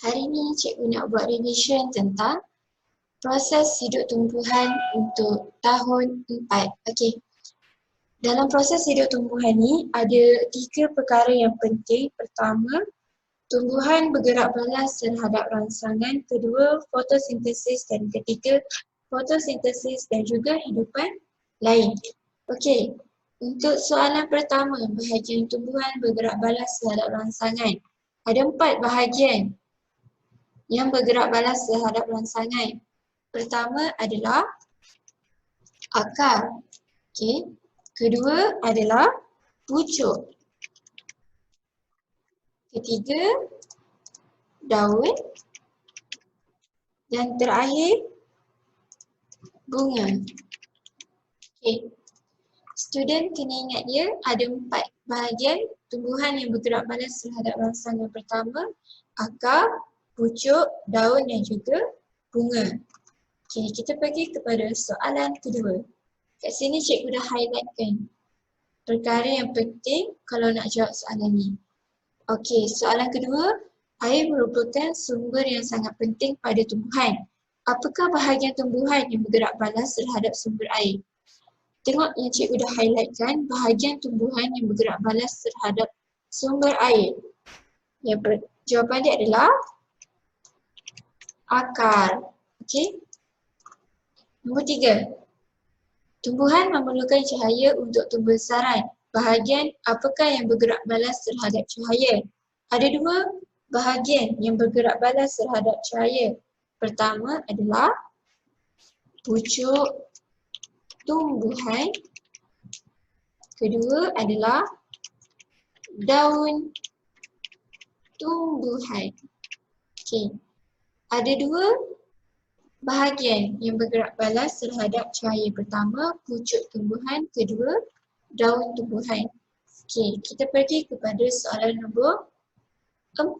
Hari ni cikgu nak buat revision tentang proses hidup tumbuhan untuk tahun 4. Okey. Dalam proses hidup tumbuhan ni ada 3 perkara yang penting. Pertama, tumbuhan bergerak balas terhadap rangsangan. Kedua, fotosintesis. Dan ketiga, fotosintesis dan juga hidupan lain. Okey. Untuk soalan pertama, bahagian tumbuhan bergerak balas terhadap rangsangan. Ada 4 bahagian yang bergerak balas terhadap rangsangan. Pertama adalah akar. Okey. Kedua adalah pucuk. Ketiga, daun. Dan terakhir, bunga. Okey. Student kena ingat dia ada 4 bahagian tumbuhan yang bergerak balas terhadap rangsangan. Pertama, akar, pucuk, daun dan juga bunga. Okey, kita pergi kepada soalan kedua. Kat sini cikgu dah highlightkan perkara yang penting kalau nak jawab soalan ni. Okey, soalan kedua, air merupakan sumber yang sangat penting pada tumbuhan. Apakah bahagian tumbuhan yang bergerak balas terhadap sumber air? Tengok yang cikgu dah highlightkan bahagian tumbuhan yang bergerak balas terhadap sumber air. Jawapan dia adalah akar. Okey. Nombor 3. Tumbuhan memerlukan cahaya untuk tumbuh besaran. Bahagian apakah yang bergerak balas terhadap cahaya? Ada 2 bahagian yang bergerak balas terhadap cahaya. Pertama adalah pucuk tumbuhan. Kedua adalah daun tumbuhan. Okey. Ada 2 bahagian yang bergerak balas terhadap cahaya. Pertama, pucuk tumbuhan. Kedua, daun tumbuhan. Okey, kita pergi kepada soalan nombor 4.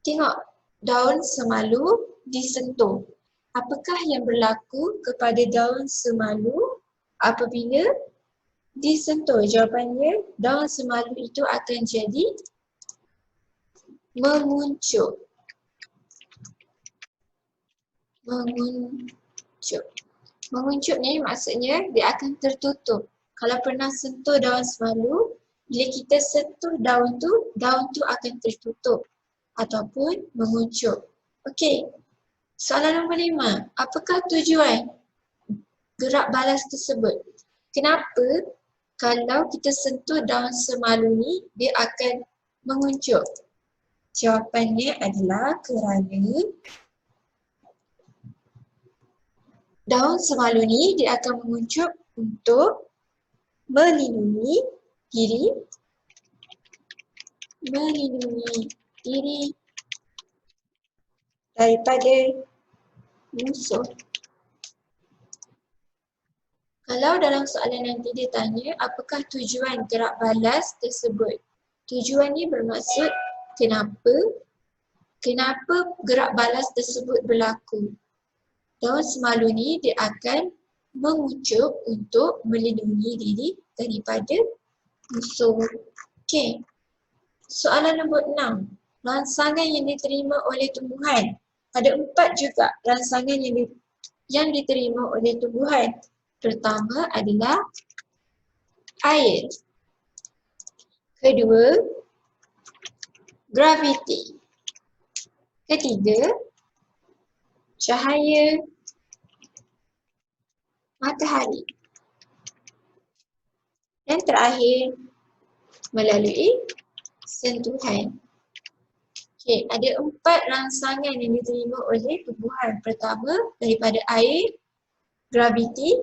Tengok, daun semalu disentuh. Apakah yang berlaku kepada daun semalu apabila disentuh? Jawapannya, daun semalu itu akan jadi menguncup. Menguncup ni maksudnya dia akan tertutup. Kalau pernah sentuh daun semalu, bila kita sentuh daun tu akan tertutup ataupun menguncup. Okey. Soalan nombor 5. Apakah tujuan gerak balas tersebut? Kenapa kalau kita sentuh daun semalu ni dia akan menguncup? Jawapannya adalah kerana daun semalu ni dia akan menguncup untuk melindungi diri daripada musuh. Kalau dalam soalan nanti dia tanya apakah tujuan gerak balas tersebut? Tujuan ni bermaksud kenapa gerak balas tersebut berlaku. Daun semalu ni dia akan menguncup untuk melindungi diri daripada musuh. Okey. Soalan nombor 6. Rangsangan yang diterima oleh tumbuhan. Ada 4 juga rangsangan yang diterima oleh tumbuhan. Pertama adalah air. Kedua, graviti. Ketiga, cahaya matahari. Dan terakhir, melalui sentuhan. Okey, ada 4 rangsangan yang diterima oleh tumbuhan. Pertama, daripada air, graviti,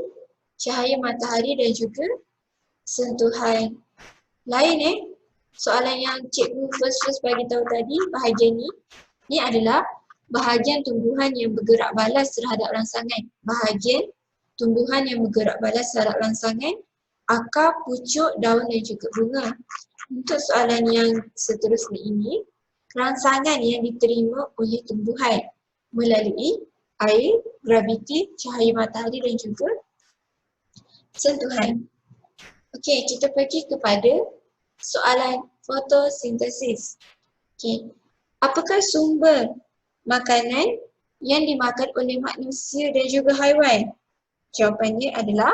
cahaya matahari dan juga sentuhan. Lain soalan yang cikgu first bagi tahu tadi, bahagian ni adalah bahagian tumbuhan yang bergerak balas terhadap rangsangan. Bahagian tumbuhan yang bergerak balas terhadap rangsangan, akar, pucuk, daun dan juga bunga. Untuk soalan yang seterusnya ini, rangsangan yang diterima oleh tumbuhan melalui air, graviti, cahaya matahari dan juga sentuhan. Okey, kita pergi kepada soalan fotosintesis. Okey. Apakah sumber makanan yang dimakan oleh manusia dan juga haiwan? Jawapannya adalah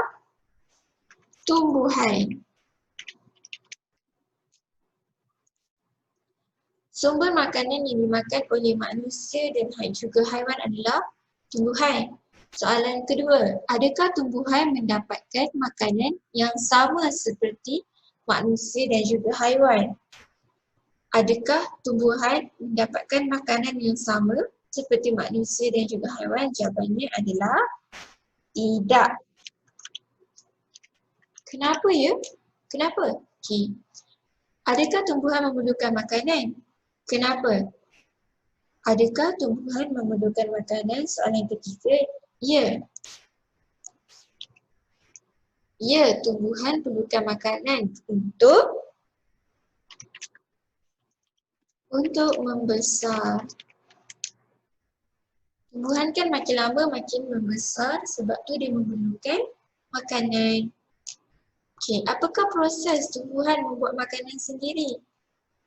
tumbuhan. Sumber makanan yang dimakan oleh manusia dan juga haiwan adalah tumbuhan. Soalan kedua, adakah tumbuhan mendapatkan makanan yang sama seperti manusia dan juga haiwan? Adakah tumbuhan mendapatkan makanan yang sama seperti manusia dan juga haiwan? Jawapannya adalah tidak. Kenapa ya? Kenapa? Okey. Adakah tumbuhan memerlukan makanan? Kenapa? Adakah tumbuhan memerlukan makanan? Soalan ketiga, ya. Ya, tumbuhan perlukan makanan untuk membesar. Tumbuhan kan makin lama makin membesar sebab tu dia memerlukan makanan. Okey, apakah proses tumbuhan membuat makanan sendiri?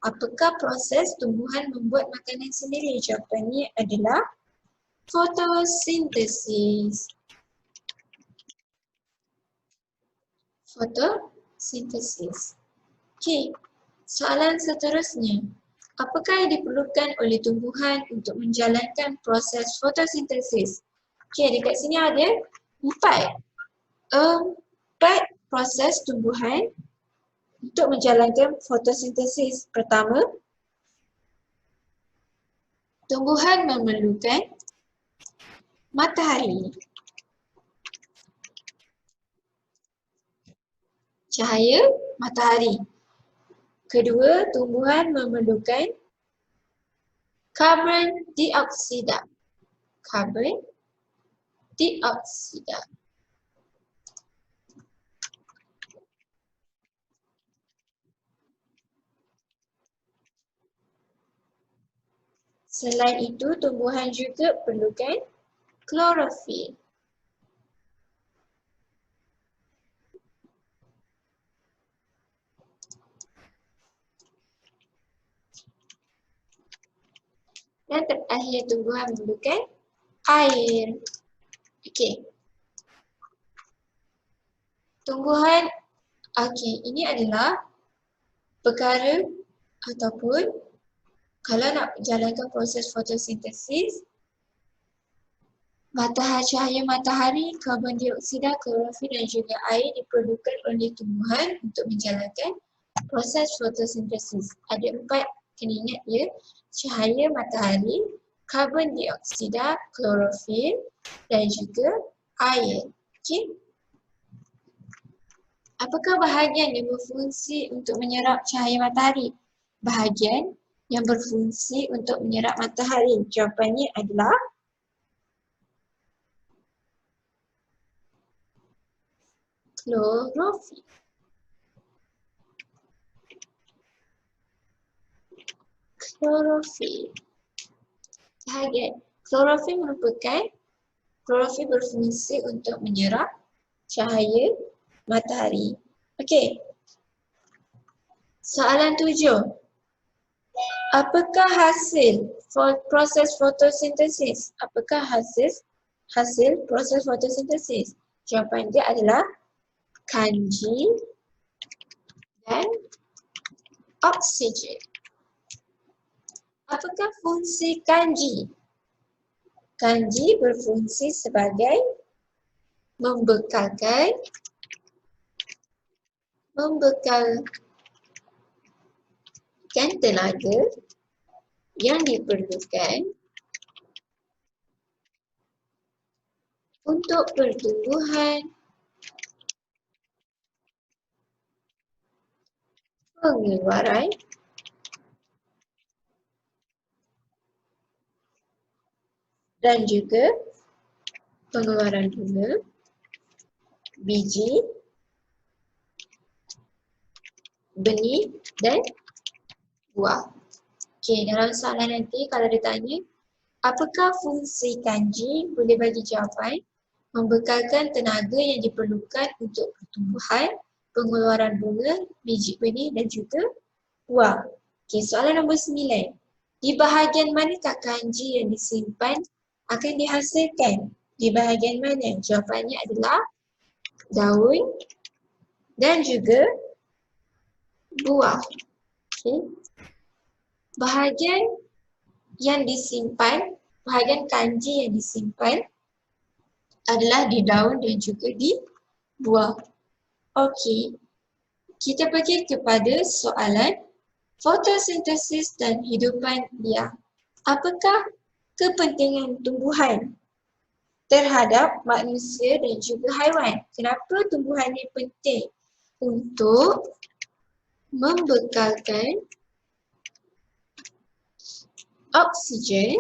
Apakah proses tumbuhan membuat makanan sendiri? Jawapannya adalah fotosintesis. Fotosintesis. Okey, soalan seterusnya. Apakah yang diperlukan oleh tumbuhan untuk menjalankan proses fotosintesis? Okey, dekat sini ada empat proses tumbuhan untuk menjalankan fotosintesis. Pertama, tumbuhan memerlukan matahari. Cahaya matahari. Kedua, tumbuhan memerlukan karbon dioksida. Karbon dioksida. Selain itu, tumbuhan juga perlukan klorofil. Dan terakhir, tumbuhan memerlukan air. Okey. Tumbuhan, okey, ini adalah perkara ataupun kalau nak jalankan proses fotosintesis, cahaya matahari, karbon dioksida, klorofil dan juga air diperlukan oleh tumbuhan untuk menjalankan proses fotosintesis. Ada empat, kena ingat ya, cahaya matahari, karbon dioksida, klorofil dan juga air. Okey. Apakah bahagian yang berfungsi untuk menyerap cahaya matahari? Bahagian yang berfungsi untuk menyerap matahari. Jawapannya adalah klorofil. Klorofil. Bahagian. Klorofil berfungsi untuk menyerap cahaya matahari. Okey. Soalan 7. Apakah hasil proses fotosintesis? Apakah hasil proses fotosintesis? Jawapan dia adalah kanji dan oksigen. Apakah fungsi kanji? Kanji berfungsi sebagai membekalkan tenaga yang diperlukan untuk pertumbuhan, pengeluaran dan juga pengeluaran bunga, biji, benih dan buah. Okey, dalam soalan nanti kalau ditanya, apakah fungsi kanji? Boleh bagi jawapan. Membekalkan tenaga yang diperlukan untuk pertumbuhan, pengeluaran bunga, biji benih dan juga buah. Okey, soalan nombor 9. Di bahagian manakah kanji yang disimpan akan dihasilkan? Di bahagian mana? Jawapannya adalah daun dan juga buah. Okay. Bahagian yang disimpan, bahagian kanji yang disimpan adalah di daun dan juga di buah. Okey, kita pergi kepada soalan fotosintesis dan hidupan liar. Apakah kepentingan tumbuhan terhadap manusia dan juga haiwan? Kenapa tumbuhan ini penting? Untuk membekalkan oksigen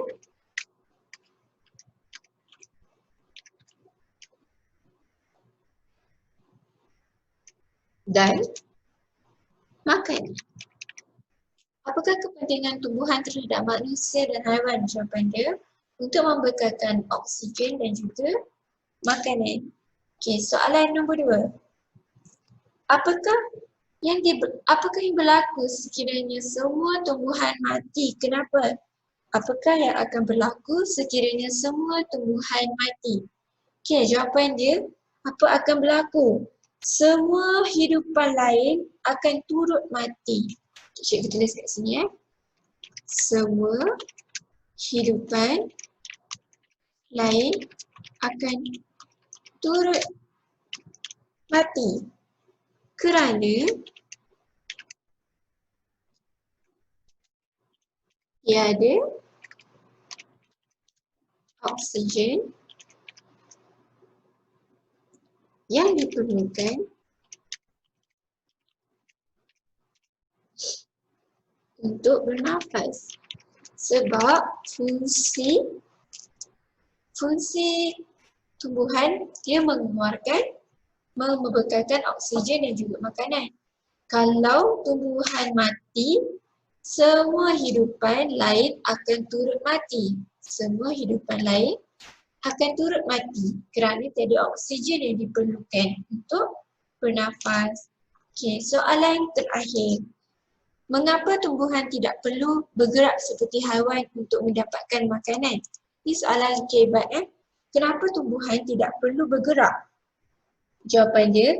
dan makanan. Apakah kepentingan tumbuhan terhadap manusia dan haiwan? Jawapan dia untuk membekalkan oksigen dan juga makanan. Okey, soalan nombor 2. Apakah yang berlaku sekiranya semua tumbuhan mati? Kenapa? Apakah yang akan berlaku sekiranya semua tumbuhan mati? Okey, jawapan dia apa akan berlaku? Semua hidupan lain akan turut mati. Cikgu tulis kat sini Semua hidupan lain akan turut mati kerana tiada oksigen yang diperlukan untuk bernafas. Sebab fungsi tumbuhan dia membekalkan oksigen dan juga makanan. Kalau tumbuhan mati, semua hidupan lain akan turut mati. Semua hidupan lain akan turut mati kerana tiada oksigen yang diperlukan untuk bernafas. Okey, soalan terakhir. Mengapa tumbuhan tidak perlu bergerak seperti haiwan untuk mendapatkan makanan? Ini soalan kehebat Kenapa tumbuhan tidak perlu bergerak? Jawapan dia,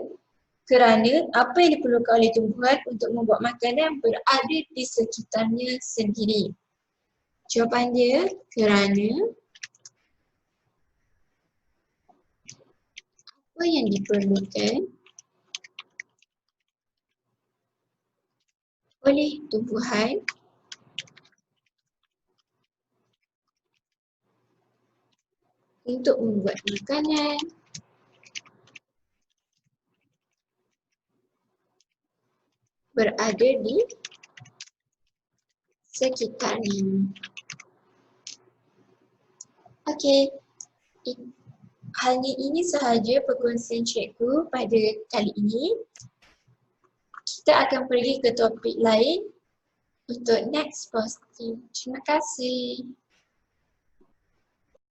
kerana apa yang diperlukan oleh tumbuhan untuk membuat makanan berada di sekitarnya sendiri. Jawapan dia, kerana apa yang diperlukan oleh tumbuhan untuk membuat makanan berada di sekitarnya. Okey, hanya ini sahaja perkongsian cikgu pada kali ini. Kita akan pergi ke topik lain untuk next posting. Terima kasih.